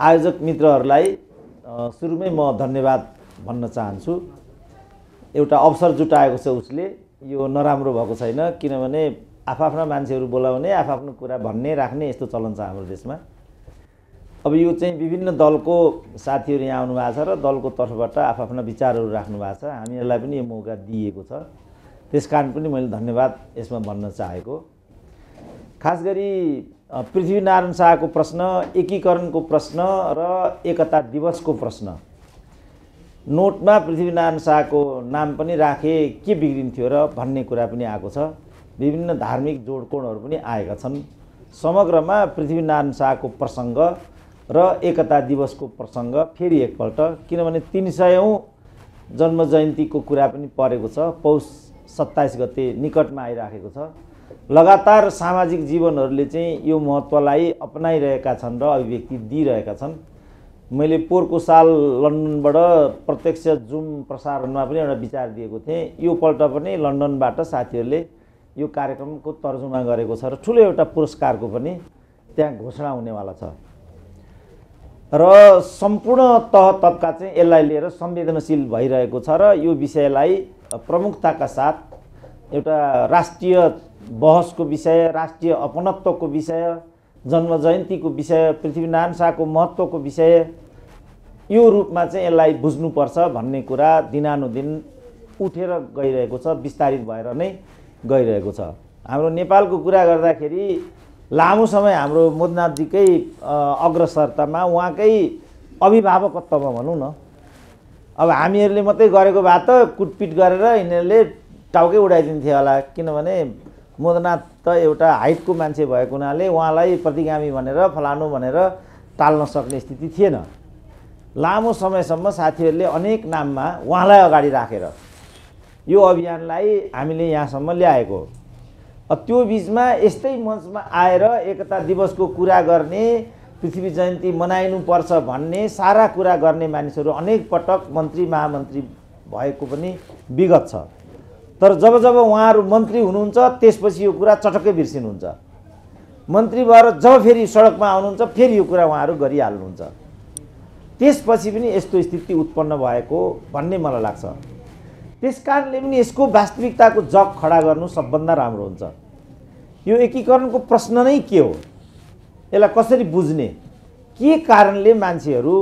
आयोजक मित्रहरूलाई सुरुमै म धन्यवाद भन्न चाहन्छु। एउटा अवसर जुटाएको छ उसले, यो नराम्रो भएको छैन, किनभने आफ्ना मान्छेहरू बोलाउने आफ्नो कुरा भन्ने राख्ने यस्तो चलन छ हाम्रो देशमा। अब यो चाहिँ विभिन्न दलको साथीहरू यहाँ आउनु भएको छ र दलको तर्फबाट आफ्ना विचारहरू राख्नु भएको छ। हामीहरूलाई पनि यो मौका दिएको छ, त्यसकारण पनि मैले धन्यवाद यसमा भन्न चाहेको। खास गरी पृथ्वीनारायण शाहको प्रश्न, एकीकरणको प्रश्न र एकता दिवसको प्रश्न, नोटमा पृथ्वीनारायण शाहको नाम पनि राखे के बिग्रिन्थ्यो र भन्ने कुरा पनि आएको छ। विभिन्न धार्मिक जोडकोणहरू पनि आएका छन्। समग्रमा पृथ्वीनारायण शाहको प्रसङ्ग र एकता दिवसको प्रसङ्ग फेरि एकपल्ट, किनभने 300औं जन्म जयन्तीको कुरा पनि परेको छ। पौष 27 गते निकटमा आइराखेको छ। लगातार सामाजिक जीवनहरूले चाहिँ यो महत्त्वलाई अपनाइरहेका छन् र अभिव्यक्ति दिइरहेका छन्। मैले पोहोरको साल लन्डनबाट प्रत्यक्ष जुम प्रसारणमा पनि एउटा विचार दिएको थिएँ। यो पल्ट पनि लन्डनबाट साथीहरूले यो कार्यक्रमको तर्जुमा गरेको छ र ठुलो एउटा पुरस्कारको पनि त्यहाँ घोषणा हुनेवाला छ र सम्पूर्ण तह तबका चाहिँ यसलाई लिएर संवेदनशील भइरहेको छ र यो विषयलाई प्रमुखताका साथ एउटा राष्ट्रिय बहसको विषय, राष्ट्रिय अपनत्वको विषय, जन्म जयन्तीको विषय, पृथ्वीनारायण शाहको महत्त्वको विषय, यो रूपमा चाहिँ यसलाई बुझ्नुपर्छ भन्ने कुरा दिनानुदिन उठेर गइरहेको छ, विस्तारित भएर नै गइरहेको छ। हाम्रो नेपालको कुरा गर्दाखेरि लामो समय हाम्रो मोदनाथजीकै अग्रसरतामा, उहाँकै अभिभावकत्वमा भनौँ न, अब हामीहरूले मात्रै गरेको भए त कुटपिट गरेर यिनीहरूले टाउकै उडाइदिन्थे होला, किनभने मोदनाथ त एउटा हाइटको मान्छे भएको हुनाले उहाँलाई प्रतिगामी भनेर फलानु भनेर टाल्न सक्ने स्थिति थिएन। लामो समयसम्म साथीहरूले अनेक नाममा उहाँलाई अगाडि राखेर यो अभियानलाई हामीले यहाँसम्म ल्याएको। त्यो बिचमा यस्तै मञ्चमा आएर एकता दिवसको कुरा गर्ने, पृथ्वी जयन्ती मनाइनुपर्छ भन्ने सारा कुरा गर्ने मानिसहरू अनेक पटक मन्त्री महामन्त्री भएको पनि विगत छ। तर जब जब उहाँहरू मन्त्री हुनुहुन्छ त्यसपछि यो कुरा चटक्कै बिर्सिनुहुन्छ। मन्त्री भएर जब फेरि सडकमा आउनुहुन्छ फेरि यो कुरा उहाँहरू गरिहाल्नुहुन्छ। त्यसपछि पनि यस्तो स्थिति उत्पन्न भएको भन्ने मलाई लाग्छ। त्यसकारणले पनि यसको वास्तविकताको जग खडा गर्नु सबभन्दा राम्रो हुन्छ। यो एकीकरणको प्रश्न नै के हो, यसलाई कसरी बुझ्ने, के कारणले मान्छेहरू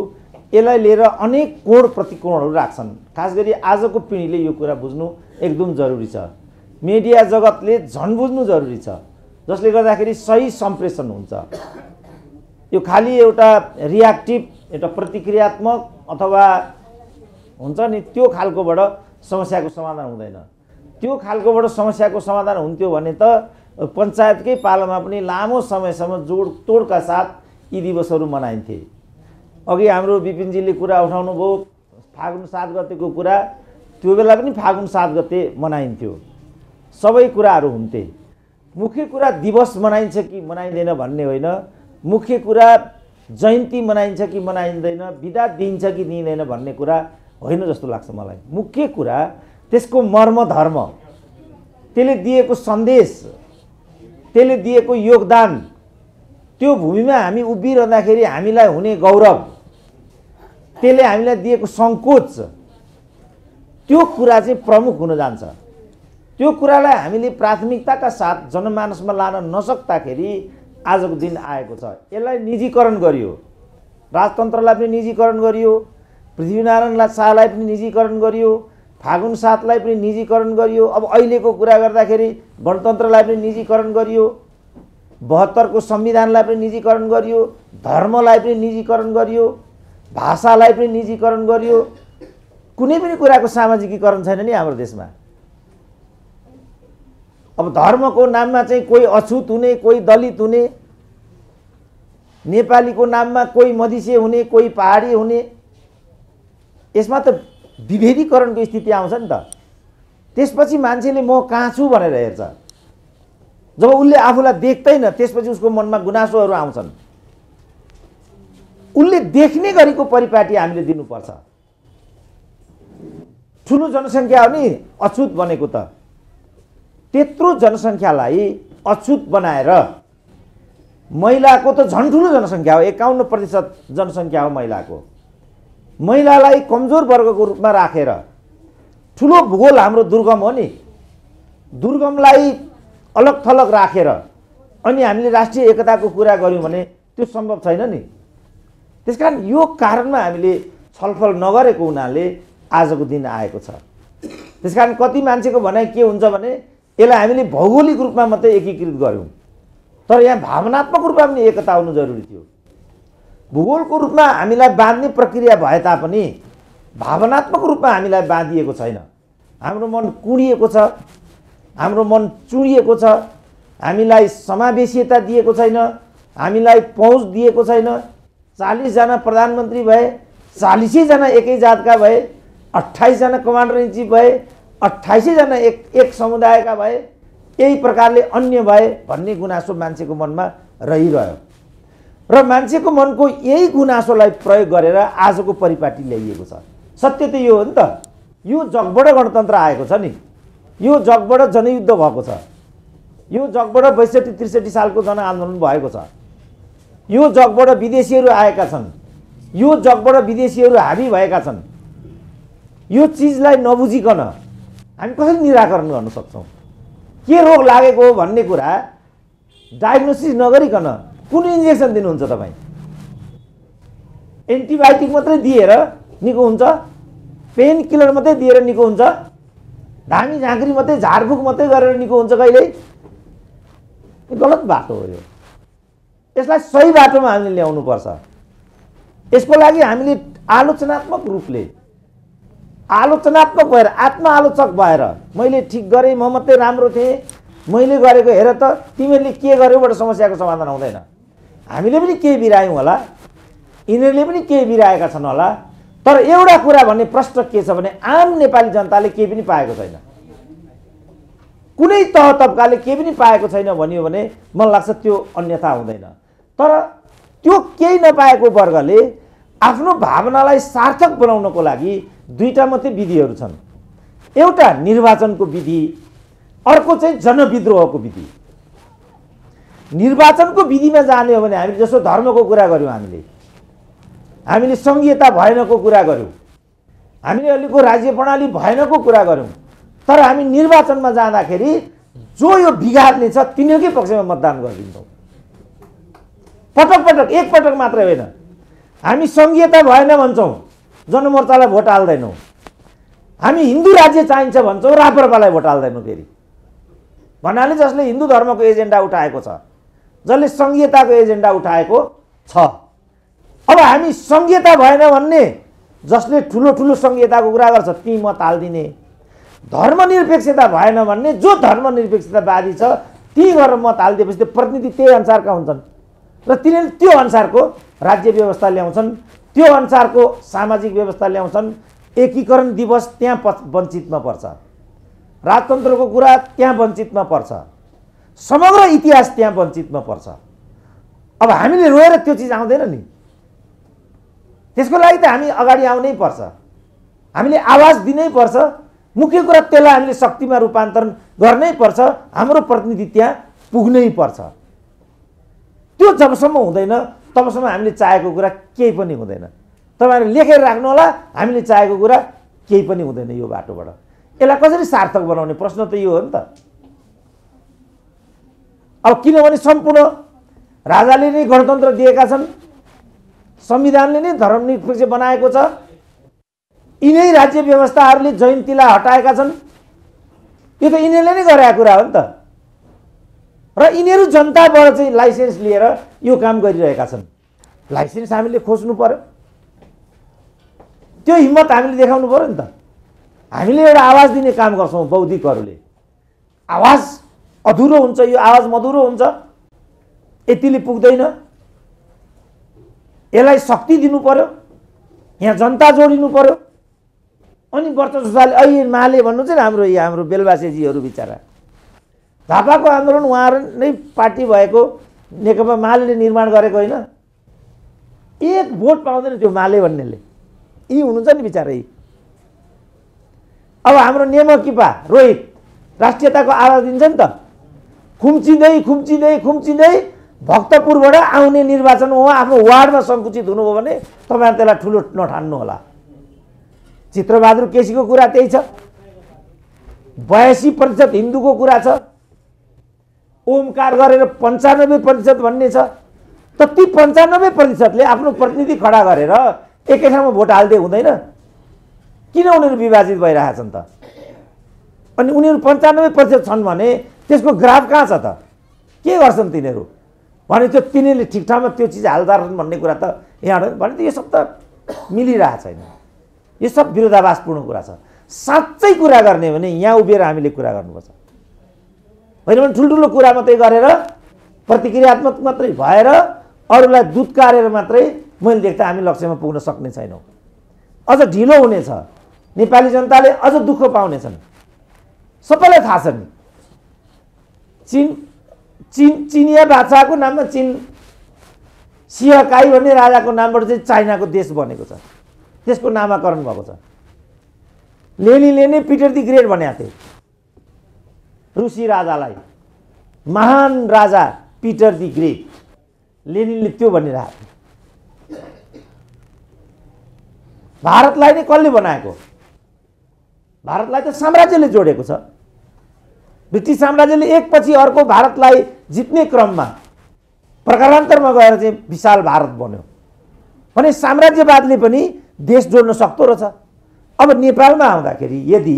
यसलाई लिएर अनेक कोण प्रतिकोणहरू राख्छन्। खास गरी आजको पिँढीले यो कुरा बुझ्नु एकदम जरुरी छ। मिडिया जगतले झन् बुझ्नु जरुरी छ, जसले गर्दाखेरि सही सम्प्रेषण हुन्छ। यो खालि एउटा रियाक्टिभ, एउटा प्रतिक्रियात्मक अथवा हुन्छ नि त्यो खालकोबाट समस्याको समाधान हुँदैन। त्यो खालकोबाट समस्याको समाधान हुन्थ्यो भने त पञ्चायतकै पालामा पनि लामो समयसम्म जोडतोडका साथ यी दिवसहरू मनाइन्थे। अघि हाम्रो विपिनजीले कुरा उठाउनु भयो फागुन 7 गतेको कुरा, त्यो बेला पनि फागुन 7 गते मनाइन्थ्यो, सबै कुराहरू हुन्थे। मुख्य कुरा दिवस मनाइन्छ कि मनाइँदैन भन्ने होइन, मुख्य कुरा जयन्ती मनाइन्छ कि मनाइँदैन, बिदा दिइन्छ कि दिइँदैन भन्ने कुरा होइन जस्तो लाग्छ मलाई। मुख्य कुरा त्यसको मर्म धर्म, त्यसले दिएको सन्देश, त्यसले दिएको योगदान, त्यो भूमिमा हामी उभिरहँदाखेरि हामीलाई हुने गौरव, त्यसले हामीलाई दिएको सङ्कोच, त्यो कुरा चाहिँ प्रमुख हुन जान्छ। त्यो कुरालाई हामीले प्राथमिकताका साथ जनमानसमा लान नसक्दाखेरि आजको दिन आएको छ। यसलाई निजीकरण गरियो, राजतन्त्रलाई पनि निजीकरण गरियो, पृथ्वीनारायण शाहलाई पनि निजीकरण गरियो, फागुन 7लाई पनि निजीकरण गरियो। अब अहिलेको कुरा गर्दाखेरि गणतन्त्रलाई पनि निजीकरण गरियो, 72 को संविधानलाई पनि निजीकरण गरियो, धर्मलाई पनि निजीकरण गरियो, भाषालाई पनि निजीकरण गरियो। कुनै पनि कुराको सामाजिकीकरण छैन नि हाम्रो देशमा। अब धर्मको नाममा चाहिँ कोही अछुत हुने, कोही दलित हुने, नेपालीको नाममा कोही मधेसी हुने, कोही पहाडी हुने, यसमा त विभेदीकरणको स्थिति आउँछ नि त। त्यसपछि मान्छेले म कहाँ छु भनेर हेर्छ। जब उसले आफूलाई देख्दैन त्यसपछि उसको मनमा गुनासोहरू आउँछन्। उसले देख्ने गरीको परिपाटी हामीले दिनुपर्छ। ठुलो जनसङ्ख्या हो नि अछुत बनेको त, त्यत्रो जनसङ्ख्यालाई अछुत बनाएर महिलाको त झन् ठुलो जनसङ्ख्या हो, 51% जनसङ्ख्या हो महिलाको। महिलालाई कमजोर वर्गको रूपमा राखेर ठुलो भूगोल हाम्रो दुर्गम हो नि, दुर्गमलाई अलग थलग राखेर अनि हामीले राष्ट्रिय एकताको कुरा गऱ्यौँ भने त्यो सम्भव छैन नि। त्यसकारण यो कारणमा हामीले छलफल नगरेको हुनाले आजको दिन आएको छ। त्यसकारण कति मान्छेको भनाइ के हुन्छ भने यसलाई हामीले भौगोलिक रूपमा मात्रै एकीकृत गऱ्यौँ, तर यहाँ भावनात्मक रूपमा पनि एकता हुनु जरुरी थियो। भूगोलको रूपमा हामीलाई बाँध्ने प्रक्रिया भए तापनि भावनात्मक रूपमा हामीलाई बाँधिएको छैन। हाम्रो मन कुँडिएको छ, हाम्रो मन चुडिएको छ, हामीलाई समावेशीता दिएको छैन, हामीलाई पहुँच दिएको छैन। 40 जना प्रधानमन्त्री भए, 40 जना एकै जातका भए, 28 जना कमान्डर इन चिफ भए, 28 जना एक समुदायका भए, यही प्रकारले अन्य भए भन्ने गुनासो मान्छेको मनमा रहिरह्यो र मान्छेको मनको यही गुनासोलाई प्रयोग गरेर आजको परिपाटी ल्याइएको छ। सत्य त यो हो नि त, यो जगबाट गणतन्त्र आएको छ नि, यो जगबाट जनयुद्ध भएको छ, यो जगबाट 62-63 सालको जनआन्दोलन भएको छ, यो जगबाट विदेशीहरू आएका छन्, यो जगबाट विदेशीहरू हाबी भएका छन्। यो चिजलाई नबुझिकन हामी कसरी निराकरण गर्न सक्छौँ? के रोग लागेको हो भन्ने कुरा डायग्नोसिस नगरिकन कुन इन्जेक्सन दिनुहुन्छ तपाईँ? एन्टिबायोटिक मात्रै दिएर निको हुन्छ, पेन किलर मात्रै दिएर निको हुन्छ, धामी झाँक्री मात्रै झारफुक मात्रै गरेर निको हुन्छ कहिल्यै? गलत बाटो हो यो। यसलाई सही बाटोमा हामीले ल्याउनुपर्छ। यसको लागि हामीले आलोचनात्मक रूपले, आलोचनात्मक भएर, आत्मआलोचक भएर मैले ठिक गरेँ, म मात्रै राम्रो थिएँ, मैले गरेको हेर त तिमीहरूले के गर्योबाट समस्याको समाधान हुँदैन। हामीले पनि केही बिरायौँ होला, यिनीहरूले पनि केही बिराएका छन् होला, तर एउटा कुरा भन्ने प्रश्न के छ भने आम नेपाली जनताले केही पनि पाएको छैन, कुनै तह तबकाले केही पनि पाएको छैन भनियो भने मलाई लाग्छ त्यो अन्यथा हुँदैन। तर त्यो केही नपाएको वर्गले आफ्नो भावनालाई सार्थक बनाउनको लागि दुईटा मात्रै विधिहरू छन्। एउटा निर्वाचनको विधि, अर्को चाहिँ जनविद्रोहको विधि। निर्वाचनको विधिमा जाने हो भने हामीले जस्तो धर्मको कुरा गर्यौँ, हामीले सङ्घीयता भएनको कुरा गर्यौँ, हामीले अहिलेको राज्य प्रणाली भएनको कुरा गर्यौँ, तर हामी निर्वाचनमा जाँदाखेरि जो यो बिगार्ने छ तिनीहरूकै पक्षमा मतदान गरिदिन्छौँ। पटक पटक, एक पटक मात्रै होइन। हामी सङ्घीयता भएन भन्छौँ, जनमोर्चालाई भोट हाल्दैनौँ। हामी हिन्दू राज्य चाहिन्छ भन्छौँ, राप्रपालाई भोट हाल्दैनौँ। फेरि भन्नाले जसले हिन्दू धर्मको एजेन्डा उठाएको छ, जसले सङ्घीयताको एजेन्डा उठाएको छ, अब हामी सङ्घीयता भएन भन्ने, जसले ठुलो ठुलो सङ्घीयताको कुरा गर्छ ती मत हालिदिने। धर्मनिरपेक्षता भएन भन्ने, जो धर्मनिरपेक्षतावादी छ ती गरेर मत हालिदिएपछि त्यो प्रतिनिधि त्यही अनुसारका हुन्छन् र तिनीहरूले त्यो अनुसारको राज्य व्यवस्था ल्याउँछन्, त्यो अनुसारको सामाजिक व्यवस्था ल्याउँछन्। एकीकरण दिवस त्यहाँ वञ्चितमा पर्छ, राजतन्त्रको कुरा त्यहाँ वञ्चितमा पर्छ, समग्र इतिहास त्यहाँ वञ्चितमा पर्छ। अब हामीले रोएर त्यो चिज आउँदैन नि, त्यसको लागि त हामी अगाडि आउनै पर्छ, हामीले आवाज दिनै पर्छ। मुख्य कुरा त्यसलाई हामीले शक्तिमा रूपान्तरण गर्नै पर्छ, हाम्रो प्रतिनिधि त्यहाँ पुग्नै पर्छ। त्यो जबसम्म हुँदैन तबसम्म हामीले चाहेको कुरा केही पनि हुँदैन। तपाईँहरूले लेखेर राख्नु होला, हामीले चाहेको कुरा केही पनि हुँदैन यो बाटोबाट। यसलाई कसरी सार्थक बनाउने प्रश्न त यो हो नि त। अब किनभने सम्पूर्ण राजाले नै गणतन्त्र दिएका छन्, संविधानले नै धर्मनिरपेक्ष बनाएको छ, यिनै राज्य व्यवस्थाहरूले जयन्तीलाई हटाएका छन्, यो त यिनीहरूले नै गरेका कुरा हो नि त। र यिनीहरू जनताबाट चाहिँ लाइसेन्स लिएर यो काम गरिरहेका छन्। लाइसेन्स हामीले खोज्नु पर्यो, त्यो हिम्मत हामीले देखाउनु पर्यो नि त। हामीले एउटा आवाज दिने काम गर्छौँ, बौद्धिकहरूले। आवाज अधुरो हुन्छ, यो आवाज मधुरो हुन्छ, यतिले पुग्दैन। यसलाई शक्ति दिनु पर्यो, यहाँ जनता जोडिनु पर्यो। अनि वर्चस्वले अहिले माले भन्नु चाहिँ हाम्रो बेलबासेजीहरू बिचरा झापाको आन्दोलन उहाँहरू नै पार्टी भएको नेकपा माले निर्माण गरेको होइन। एक भोट पाउँदैन त्यो माले भन्नेले, यी हुनुहुन्छ नि बिचरा यी। अब हाम्रो नेमकिपा रोहित राष्ट्रियताको आवाज दिन्छ नि त, खुम्चिँदै खुम्चिँदै खुम्चिँदै भक्तपुरबाट आउने निर्वाचन हो आफ्नो वार्डमा सङ्कुचित हुनुभयो भने तपाईहरु त्यसलाई ठुलो नठान्नु होला। चित्रबहादुर केसीको कुरा त्यही छ। 82% हिन्दूको कुरा छ। ओमकार गरेर 95% भन्ने छ। त ती 95%ले आफ्नो प्रतिनिधि खडा गरेर एकै ठाउँमा भोट हाल्दै हुँदैन? किन उनीहरू विभाजित भइरहेछन् त? अनि उनीहरू 95% छन् भने त्यसको ग्राफ कहाँ छ त? के गर्छन् तिनीहरू? भने त्यो तिनीहरूले ठिक ठाउँमा त्यो चिज हाल्दा रहन् भन्ने कुरा त यहाँ भने त यो सब त मिलिरहेको छैन। यो सब विरोधाभासपूर्ण कुरा छ। साँच्चै कुरा गर्ने भने यहाँ उभिएर हामीले कुरा गर्नुपर्छ। होइन भने ठुल्ठुलो कुरा मात्रै गरेर प्रतिक्रियात्मक मात्रै भएर अरूलाई दुत्कारेर मात्रै मैले देख्दा हामी लक्ष्यमा पुग्न सक्ने छैनौँ। अझ ढिलो हुनेछ। नेपाली जनताले अझ दुःख पाउनेछन्। सबैलाई थाहा छ नि चिनिया बादशाहको नाममा सिहकाई भन्ने राजाको नामबाट चाहिँ चाइनाको देश बनेको छ। त्यसको नामाकरण भएको छ। लेनिनले नै पिटर द ग्रेट भनेका थिए रुसी राजालाई, महान राजा पिटर द ग्रेट। लेनिनले त्यो भनिरहेको थियो। भारतलाई नै कसले बनाएको? भारतलाई त साम्राज्यले जोडेको छ। ब्रिटिस साम्राज्यले एकपछि अर्को भारतलाई जित्ने क्रममा प्रकारान्तरमा गएर चाहिँ विशाल भारत बन्यो। भने साम्राज्यवादले पनि देश जोड्न सक्दो रहेछ। अब नेपालमा आउँदाखेरि यदि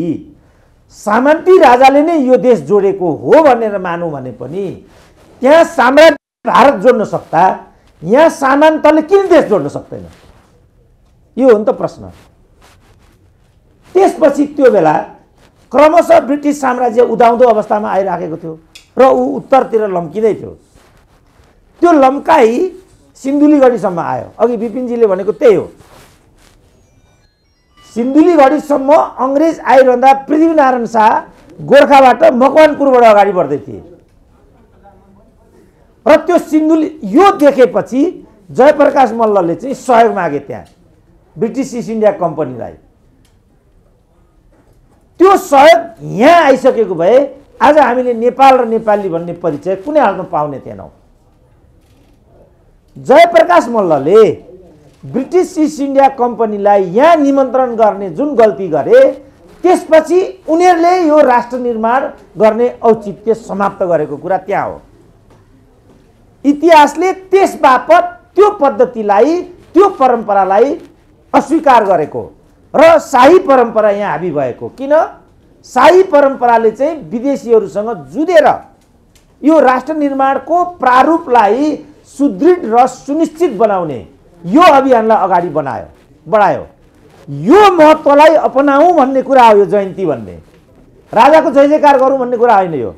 सामन्ती राजाले नै यो देश जोडेको हो भनेर मानौँ भने पनि त्यहाँ साम्राज्य भारत जोड्न सक्दा यहाँ सामन्तले किन देश जोड्न सक्दैन? यो हो नि त प्रश्न। त्यसपछि त्यो बेला क्रमशः ब्रिटिस साम्राज्य उदाउँदो अवस्थामा आइराखेको थियो र ऊ उत्तरतिर लम्किँदै थियो। त्यो लम्काई सिन्धुलीगढीसम्म आयो। अघि विपिनजीले भनेको त्यही हो। सिन्धुलीगढीसम्म अङ्ग्रेज आइरहँदा पृथ्वीनारायण शाह गोर्खाबाट मकवानपुरबाट अगाडि बढ्दै थिए र त्यो सिन्धुली यो देखेपछि जयप्रकाश मल्लले चाहिँ सहयोग मागे त्यहाँ ब्रिटिस इस्ट इन्डिया कम्पनीलाई। त्यो सहयोग यहाँ आइसकेको भए आज हामीले नेपाल र नेपाली भन्ने परिचय कुनै हालमा पाउने थिएनौँ। जयप्रकाश मल्लले ब्रिटिस इस्ट इन्डिया कम्पनीलाई यहाँ निमन्त्रण गर्ने जुन गल्ती गरे त्यसपछि उनीहरूले यो राष्ट्र निर्माण गर्ने औचित्य समाप्त गरेको कुरा त्यहाँ हो। इतिहासले त्यसबापत त्यो पद्धतिलाई त्यो परम्परालाई अस्वीकार गरेको र शाही परम्परा यहाँ हाबी भएको। किन? शाही परम्पराले चाहिँ विदेशीहरूसँग जुधेर यो राष्ट्र निर्माणको प्रारूपलाई सुदृढ र सुनिश्चित बनाउने यो अभियानलाई अगाडि बढायो। यो महत्त्वलाई अपनाऊ भन्ने कुरा हो। यो जयन्ती भन्ने राजाको जय जयकार गरौँ भन्ने कुरा होइन। यो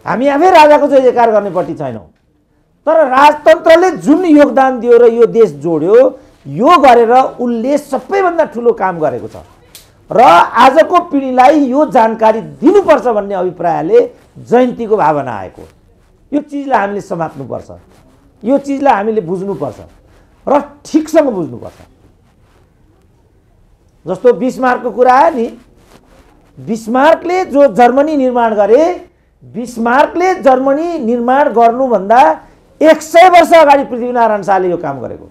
हामी आफै राजाको जय जयकार गर्नेपट्टि छैनौँ। तर राजतन्त्रले जुन योगदान दियो र यो देश जोड्यो यो गरेर उसले सबैभन्दा ठुलो काम गरेको छ र आजको पिँढीलाई यो जानकारी दिनुपर्छ भन्ने अभिप्रायले जयन्तीको भावना आएको। यो चिजलाई हामीले समात्नुपर्छ। यो चिजलाई हामीले बुझ्नुपर्छ र ठिकसँग बुझ्नुपर्छ। जस्तो बिस्मार्कको कुरा आयो नि, बिस्मार्कले जो जर्मनी निर्माण गरे, बिस्मार्कले जर्मनी निर्माण गर्नुभन्दा 100 वर्ष अगाडि पृथ्वीनारायण शाहले यो काम गरेको।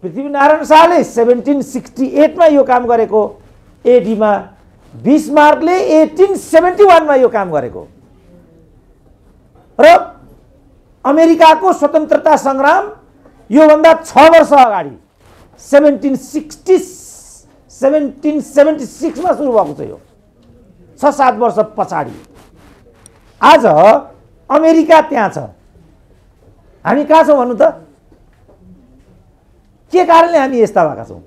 पृथ्वीनारायण शाहले 1768 मा यो काम गरेको एडीमा, बिस्मार्कले 1871 मा यो काम गरेको र अमेरिकाको स्वतन्त्रता सङ्ग्राम योभन्दा 6 वर्ष अगाडि 1776 मा सुरु भएको छ। यो 6-7 वर्ष पछाडि आज अमेरिका त्यहाँ छ, हामी कहाँ छौँ भन्नु त? के कारणले हामी यस्ता भएका छौँ?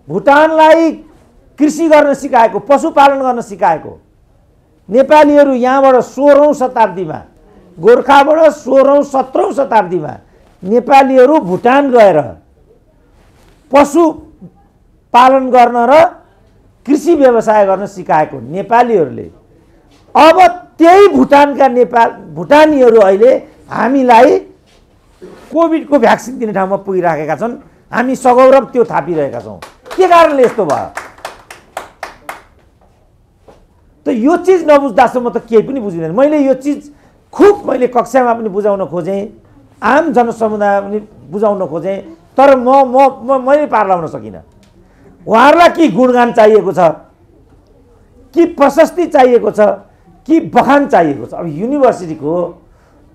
भुटानलाई कृषि गर्न सिकाएको, पशुपालन गर्न सिकाएको नेपालीहरू यहाँबाट 16औं शताब्दीमा, गोर्खाबाट 16औं 17औं शताब्दीमा नेपालीहरू भुटान गएर पशु पालन गर्न र कृषि व्यवसाय गर्न सिकाएको नेपालीहरूले अब त्यही भुटानका भुटानीहरू अहिले हामीलाई कोभिडको भ्याक्सिन दिने ठाउँमा पुगिराखेका छन्। हामी सगौरव त्यो थापिरहेका छौँ। के कारणले यस्तो भयो? त त यो चिज नबुझ्दासम्म त केही पनि बुझिँदैन। मैले यो चिज खुब मैले कक्षामा पनि बुझाउन खोजेँ, आम जनसमुदायमा पनि बुझाउन खोजेँ, तर मैले पार लाउन सकिनँ। उहाँहरूलाई कि गुणगान चाहिएको छ, कि प्रशस्ति चाहिएको छ, कि बखान चाहिएको छ। अब युनिभर्सिटीको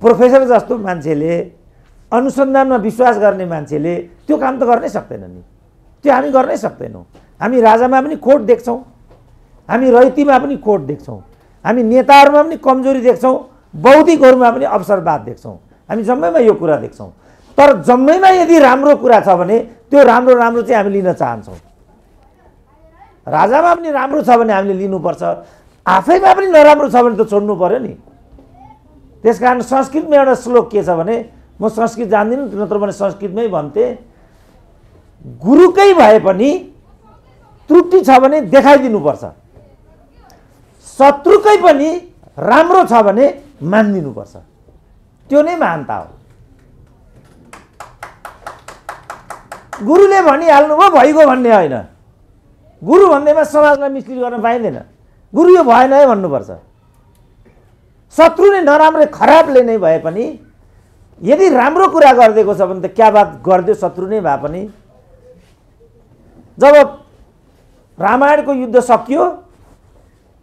प्रोफेसर जस्तो मान्छेले, अनुसन्धानमा विश्वास गर्ने मान्छेले त्यो काम त गर्नै सक्दैन नि। त्यो हामी गर्नै सक्दैनौँ। हामी राजामा पनि खोट देख्छौँ, हामी रैतीमा पनि खोट देख्छौँ, हामी नेताहरूमा पनि कमजोरी देख्छौँ, बौद्धिकहरूमा पनि अवसरवाद देख्छौँ। हामी जम्मैमा यो कुरा देख्छौँ। तर जम्मैमा यदि राम्रो कुरा छ भने त्यो राम्रो राम्रो चाहिँ हामी लिन चाहन्छौँ। राजामा पनि राम्रो छ भने हामीले लिनुपर्छ, आफैमा पनि नराम्रो छ भने त छोड्नु पर्यो नि। त्यसकारण संस्कृतमा एउटा श्लोक के छ भने, म संस्कृत जान्दिनँ, नत्र भने संस्कृतमै भन्थे, गुरुकै भए पनि त्रुटि छ भने देखाइदिनुपर्छ, शत्रुकै पनि राम्रो छ भने मानिदिनुपर्छ। त्यो नै महानता हो। गुरुले भनिहाल्नुभयो भइगयो भन्ने होइन। गुरु भन्दैमा समाजलाई मिश्रित गर्न पाइँदैन। गुरु यो भएन है भन्नुपर्छ। शत्रुले नराम्रो खराबले नै भए पनि यदि राम्रो कुरा गरिदिएको छ भने त क्या बात गरिदियो, शत्रु नै भए पनि। जब रामायणको युद्ध सकियो,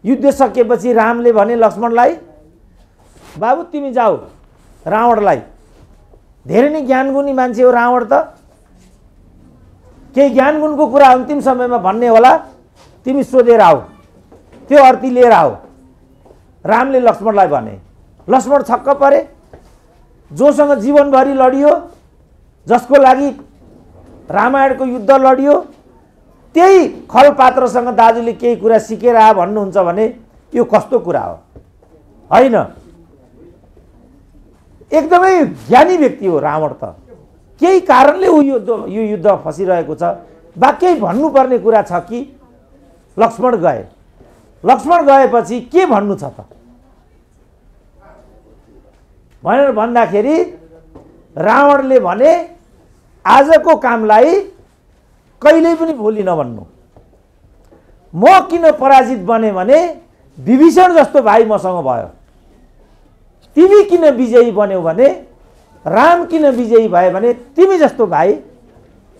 युद्ध सकिएपछि रामले भने लक्ष्मणलाई, बाबु तिमी जाऊ रावणलाई, धेरै नै ज्ञानगुणी मान्छे हो रावण त, केही ज्ञानगुणको कुरा अन्तिम समयमा भन्ने होला, तिमी सोधेर आऊ, त्यो अर्थी लिएर आऊ। रामले लक्ष्मणलाई भने, लक्ष्मण छक्क परे। जोसँग जीवनभरि लडियो, जसको लागि रामायणको युद्ध लडियो, त्यही खलपात्रसँग दाजुले केही कुरा सिकेर आ भन्नुहुन्छ भने यो कस्तो कुरा हो? होइन, एकदमै ज्ञानी व्यक्ति हो रावण त। केही कारणले यो युद्ध फसिरहेको छ, बा केही भन्नुपर्ने कुरा छ कि लक्ष्मण गए। लक्ष्मण गएपछि के भन्नु छ त भनेर भन्दाखेरि रावणले भने, आजको कामलाई कहिल्यै पनि भोलि नभन्नु। म किन पराजित बने भने विभीषण जस्तो भाइ मसँग भयो, तिमी किन विजयी बन्यौ भने, राम किन विजयी भए भने तिमी जस्तो भाइ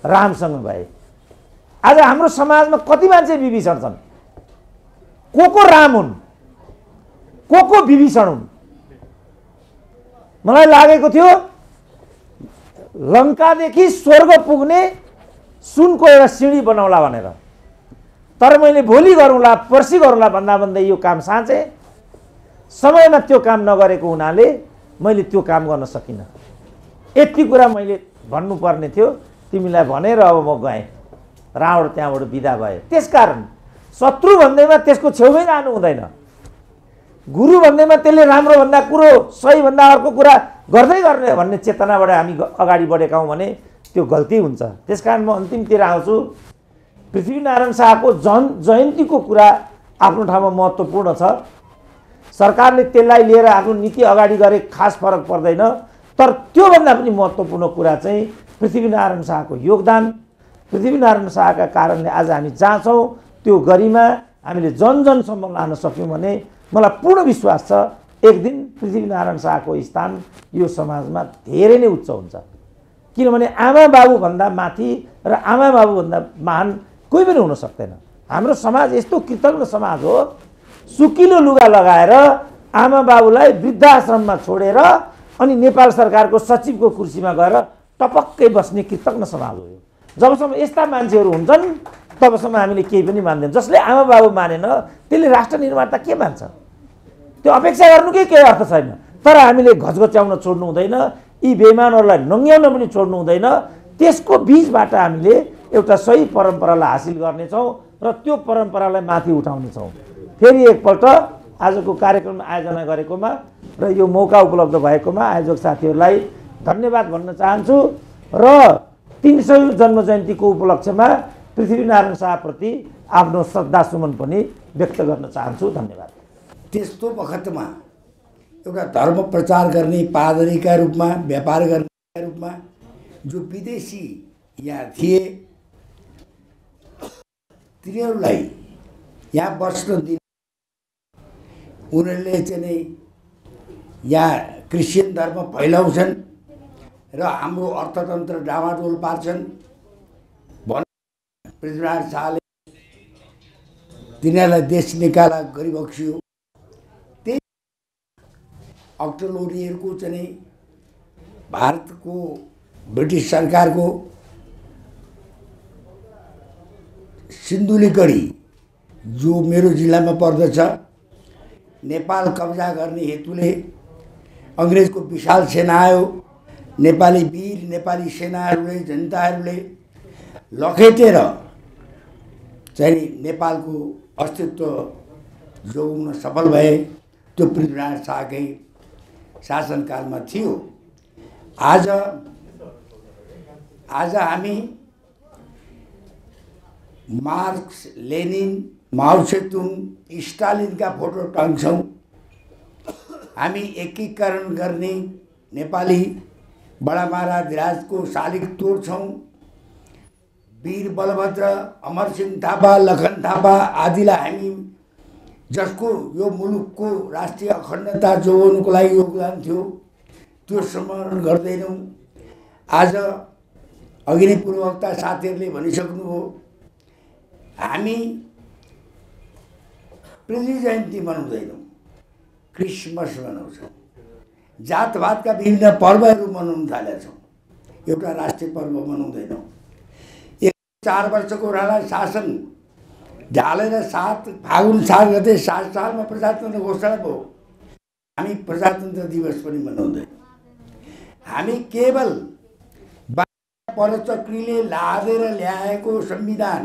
रामसँग भए। आज हाम्रो समाजमा कति मान्छे विभीषण छन्? को राम हुन्, को विभीषण हुन्? मलाई लागेको थियो लङ्कादेखि स्वर्ग पुग्ने सुनको एउटा सिँढी बनाउला भनेर, तर मैले भोलि गरौँला पर्सि गरौँला भन्दा भन्दै यो काम साँचे समयमा त्यो काम नगरेको हुनाले मैले त्यो काम गर्न सकिनँ। यति कुरा मैले भन्नुपर्ने थियो, तिमीलाई भनेर अब म गएँ। रावण त्यहाँबाट बिदा भए। त्यसकारण शत्रु भन्दैमा त्यसको छेउमै जानु हुँदैन। गुरु भन्दैमा त्यसले राम्रो भन्दा कुरो, सही भन्दा अर्को कुरा गर्दै गर्ने भन्ने चेतनाबाट हामी अगाडि बढेका हौँ भने त्यो गल्ती हुन्छ। त्यसकारण म अन्तिमतिर आउँछु। पृथ्वीनारायण शाहको जयन्तीको कुरा आफ्नो ठाउँमा महत्त्वपूर्ण छ। सरकारले त्यसलाई लिएर आफ्नो नीति अगाडि गरे खास फरक पर्दैन, तर त्योभन्दा पनि महत्त्वपूर्ण कुरा चाहिँ पृथ्वीनारायण शाहको योगदान। पृथ्वीनारायण शाहका कारणले आज हामी जहाँ छौँ त्यो गरिमा हामीले जनजनसम्म लान सक्यौँ भने मलाई पूर्ण विश्वास छ एक दिन पृथ्वीनारायण शाहको स्थान यो समाजमा धेरै नै उच्च हुन्छ। किनभने आमा बाबु भन्दा माथि र आमा बाबु भन्दा महान कोही पनि हुन सक्दैन। हाम्रो समाज यस्तो कृतज्ञ समाज हो, सुकिलो लुगा लगाएर आमा बाबुलाई वृद्धाश्रममा छोडेर अनि नेपाल सरकारको सचिवको कुर्सीमा गएर टपक्कै बस्ने कृतज्ञ समाज हो। जबसम्म यस्ता मान्छेहरू हुन्छन् तबसम्म हामीले केही पनि मान्दैनौँ। जसले आमा बाबु मानेन त्यसले राष्ट्र निर्माता के मान्छ? त्यो अपेक्षा गर्नुकै केही अर्थ छैन। तर हामीले घचघच्याउन छोड्नु हुँदैन, यी बेइमानहरूलाई नङ्ग्याउन पनि छोड्नु हुँदैन। त्यसको बीचबाट हामीले एउटा सही परम्परालाई हासिल गर्नेछौँ र त्यो परम्परालाई माथि उठाउनेछौँ। फेरि एकपल्ट आजको कार्यक्रम आयोजना गरेकोमा र यो मौका उपलब्ध भएकोमा आयोजक साथीहरूलाई धन्यवाद भन्न चाहन्छु र 300 जन्म जयन्तीको उपलक्ष्यमा पृथ्वीनारायण शाहप्रति आफ्नो श्रद्धासुमन पनि व्यक्त गर्न चाहन्छु। धन्यवाद। त्यस्तो वखतमा एउटा धर्म प्रचार गर्ने पादरीका रूपमा, व्यापार गर्ने रूपमा जो विदेशी यहाँ थिए तिनीहरूलाई यहाँ बस्न दिने उनीहरूले चाहिँ नि यहाँ क्रिस्चियन धर्म फैलाउँछन् र हाम्रो अर्थतन्त्र डामाडोल पार्छन्। पृथ्वीनारायण शाहले तिनीहरूलाई देश निकाला गरिबक्सियो। त्यही अक्टोलोरीहरूको चाहिँ नि भारतको ब्रिटिस सरकारको सिन्धुलीगढी जो मेरो जिल्लामा पर्दछ, नेपाल कब्जा गर्ने हेतुले अङ्ग्रेजको विशाल सेना आयो। नेपाली वीर नेपाली सेनाहरूले जनताहरूले लखेटेर चाहिँ नेपालको अस्तित्व जोगाउन सफल भए। त्यो पृथ्वीनारायण शाहकै शासनकालमा थियो। आज हामी मार्क्स, लेनिन, माओ सेतुङ, स्टालिनका फोटो टाङ्छौँ। हामी एकीकरण गर्ने नेपाली बडा महाराजको शालिग तोड्छौँ। वीर बलभद्र, अमरसिंह थापा, लखन थापा आदिलाई हामी जसको यो मुलुकको राष्ट्रिय अखण्डता जोगाउनुको लागि योगदान थियो त्यो स्मरण गर्दैनौँ। आज अघि नै पूर्ववक्ता साथीहरूले भनिसक्नुभयो, हामी पृथ्वी जयन्ती मनाउँदैनौँ, क्रिसमस मनाउँछौँ। जातभातका विभिन्न पर्वहरू मनाउन थालेका छौँ, एउटा राष्ट्रिय पर्व मनाउँदैनौँ। 4 वर्षको राणा शासन ढालेर फागुन 7 गते 7 सालमा प्रजातन्त्र घोषणा भयो। हामी प्रजातन्त्र दिवस पनि मनाउँदैनौँ। हामी केवल परचक्रीले लादेर ल्याएको संविधान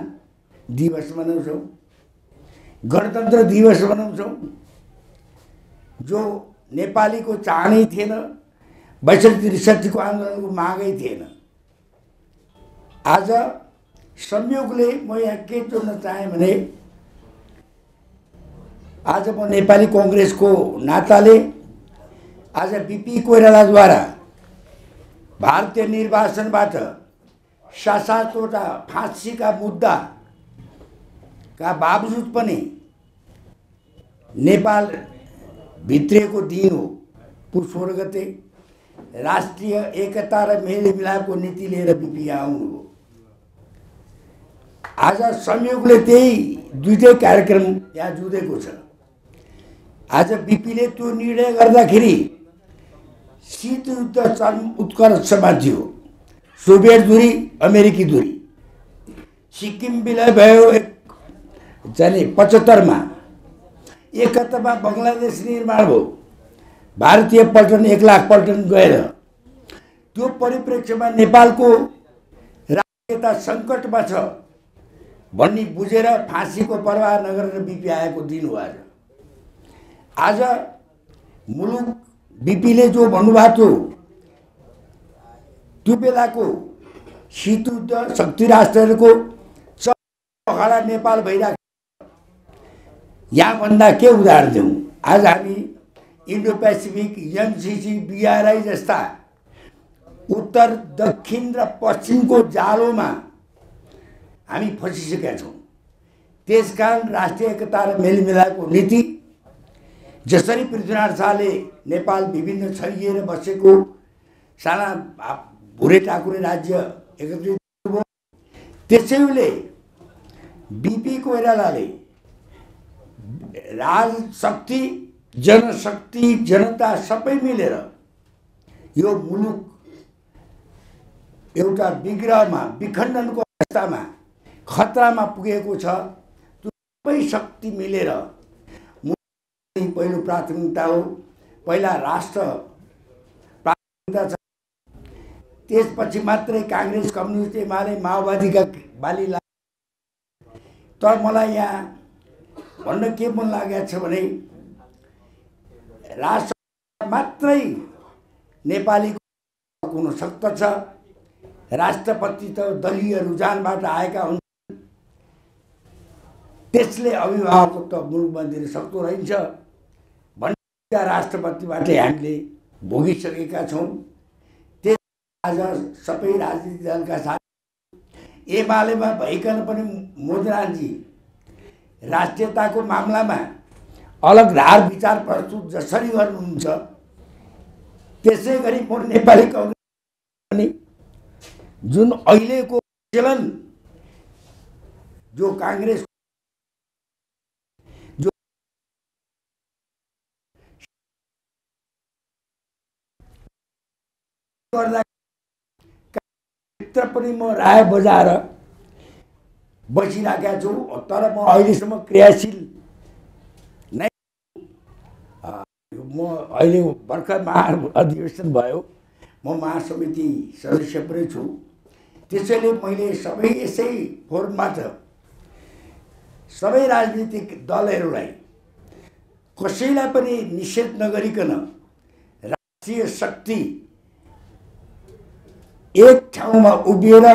दिवस मनाउँछौँ, गणतन्त्र दिवस मनाउँछौँ, जो नेपालीको चाहनै थिएन, 62-63 को आन्दोलनको मागै थिएन। आज संयोगले म यहाँ के जोड्न चाहेँ भने, आज म नेपाली कङ्ग्रेसको नाताले आज बिपी कोइरालाद्वारा भारतीय निर्वाचनबाट 7-7वटा फाँसीका मुद्दाका बावजुद पनि नेपाल भित्रिएको दिन हो पुस 16 गते राष्ट्रिय एकता र मेलमिलापको नीति लिएर बिपी आउनुभयो। आज संयोगले त्यही दुईटै कार्यक्रम यहाँ जुधेको छ। आज बिपीले त्यो निर्णय गर्दाखेरि शीत युद्ध चरम उत्कर्षमा थियो। सोभियत दूरी, अमेरिकी दूरी। सिक्किम विलय भयो 75 मा। 71 मा बङ्गलादेश निर्माण भयो। भारतीय पल्टन 1 लाख पल्टन गएर त्यो परिप्रेक्ष्यमा नेपालको राष्ट्रियता सङ्कटमा छ भन्ने बुझेर फाँसीको परवाह नगरेर बिपी आएको दिन हो। आज मुलुक बिपीले जो भन्नुभएको थियो त्यो बेलाको शीत युद्ध शक्ति राष्ट्रहरूको अखाडा नेपाल भइरहेको। यहाँभन्दा के उदाहरण दिउँ? आज हामी इन्डो पेसिफिक, एमसिसी, बिआरआई जस्ता उत्तर दक्षिण र पश्चिमको जालोमा हामी फसिसकेका छौँ। त्यसकारण राष्ट्रिय एकता र मेलमिलापको नीति जसरी पृथ्वीनारायण शाहले नेपाल विभिन्न छरिएर बसेको साना भुरे टाकुरे राज्य एकत्रित भयो, त्यसैले बिपी कोइरालाले राजशक्ति, जनशक्ति, जनता सबै मिलेर यो मुलुक एउटा विग्रहमा, विखण्डनको अवस्थामा, खतरामा पुगेको छ। त्यो सबै शक्ति मिलेर पहिलो प्राथमिकता हो। पहिला राष्ट्र प्राथमिकता छ, त्यसपछि मात्रै काङ्ग्रेस, कम्युनिस्ट, एमाले, माओवादीका बाली लाग्छ। तर मलाई यहाँ भन्न के मन लागेको छ भने राष्ट्र मात्रै नेपालीको हुन सक्दछ। राष्ट्रपति त दलीय रुझानबाट आएका हुन्, त्यसले अभिभावक त मुलुकमा दिन सक्दो रहन्छ भन्ने राष्ट्रपतिबाट हामीले भोगिसकेका छौँ। त्यस आज सबै राजनीतिक दलका साथ एमालेमा भइकन पनि मोदराजी राष्ट्रियताको मामलामा अलग धार विचार प्रस्तुत जसरी गर्नुहुन्छ त्यसै गरी म नेपाली कांग्रेस पनि जुन अहिलेको चलन जो कांग्रेस जो गर्दा क्षेत्र पनि म राय बजाएर बसिराखेका छु, तर म अहिलेसम्म क्रियाशील नै। म अहिले भर्खर महाअधिवेशन भयो, म महासमिति सदस्य पनि छु। त्यसैले मैले सबै यसै फोरमबाट सबै राजनीतिक दलहरूलाई कसैलाई पनि निषेध नगरिकन राष्ट्रिय शक्ति एक ठाउँमा उभिएर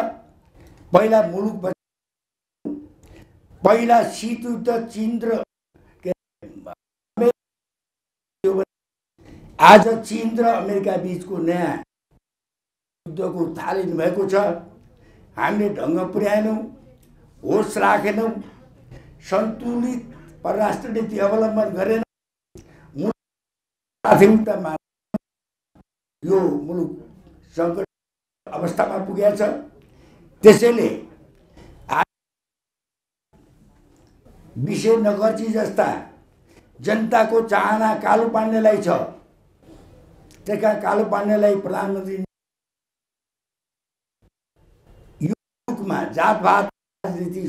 पहिला मुलुक पहिला शीतयुद्ध चीन र आज चीन र अमेरिका बीचको नयाँ युद्धको थालिनु भएको छ। हामीले ढङ्ग पुर्याएनौँ, होस राखेनौँ, सन्तुलित परराष्ट्र नीति अवलम्बन गरेन, प्राथमिकतामा यो मुलुक सङ्कट अवस्थामा पुगेको छ। त्यसैले विषय नगर्ची जस्ता जनताको चाहना कालो पार्नेलाई छ, त्यसका कालो पार्नेलाई प्रधानमन्त्री युगमा जातभात राजनीति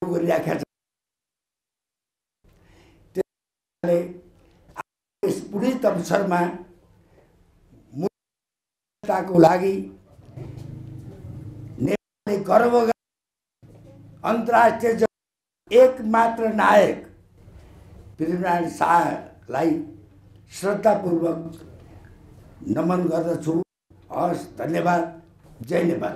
गरिराखेका छ। त्यसले यस पुरित अवसरमा मुक्तताको लागि नेपालले गर्व अन्तर्राष्ट्रिय एकमात्र नायक पृथ्वीनारायण शाहलाई श्रद्धापूर्वक नमन गर्दछु। हस्, धन्यवाद। जय नेपाल।